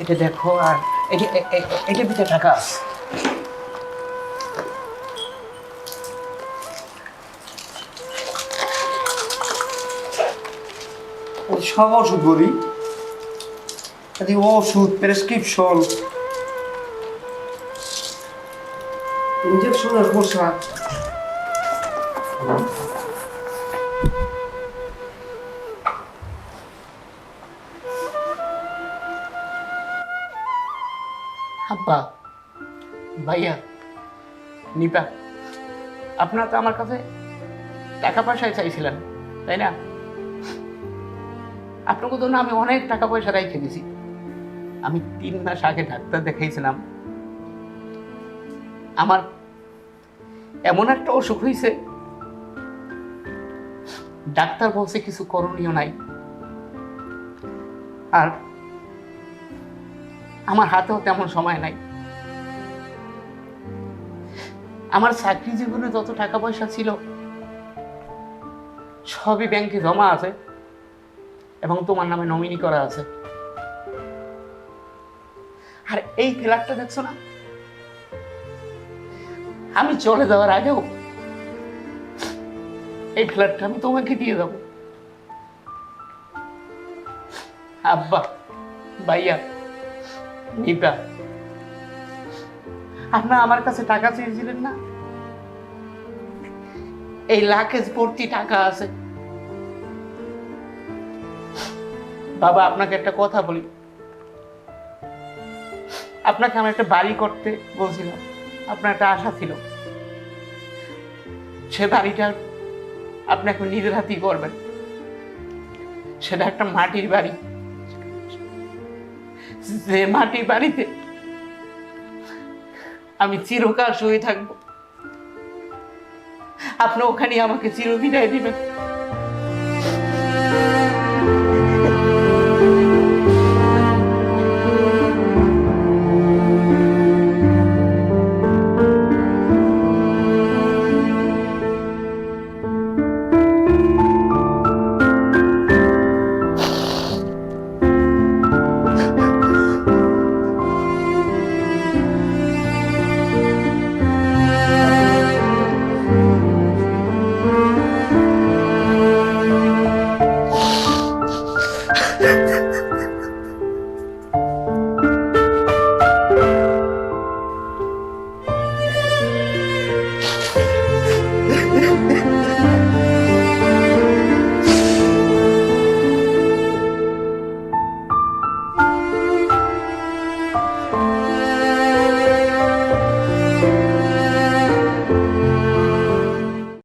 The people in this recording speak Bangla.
এটা দেখো, আর এটার ভিতরে টাকা আছে। সব ওষুধ বলি, ওষুধ প্রেসক্রিপশন, ইঞ্জেকশনের পোশাক। আব্বা, ভাইয়া, নিপা, আপনারা তো আমার কাছে টাকা পয়সায় চাইছিলেন, তাই না? আপনাকে তো না আমি অনেক টাকা পয়সা রেখে দিছি। আমি 3 মাস আগে ডাক্তার দেখাইছিলাম, আমার এমন একটা অসুখ হয়েছে, ডাক্তার বলছে কিছু করণীয় নাই, আর আমার হাতেও তেমন সময় নাই। আমার চাকরি জীবনে যত টাকা পয়সা ছিল সবই ব্যাংকে জমা আছে এবং তোমার নামে নমিনি করা আছে। আর এই ফ্ল্যাটটা দেখছো না, আমি চলে যাওয়ার আগেও এই ফ্ল্যাটটা আমি তোমাকে দিয়ে যাব। আব্বা, ভাইয়া, নিপা, আপনারা আমার কাছে টাকা চেয়েছিলেন না? এই লাখেজ ভর্তি টাকা আছে। বাবা, আপনাকে একটা কথা বলি, আপনাকে আমি একটা বাড়ি করতে বলছিলাম, আপনার একটা আশা ছিল, সে বাড়িটা আপনি এখন নিজের হাতেই করবেন। সেটা একটা মাটির বাড়ি, যে মাটির বাড়িতে আমি চিরকাল শুয়ে থাকবো। আপনি ওখানে আমাকে চিরবিদায় দিবেন।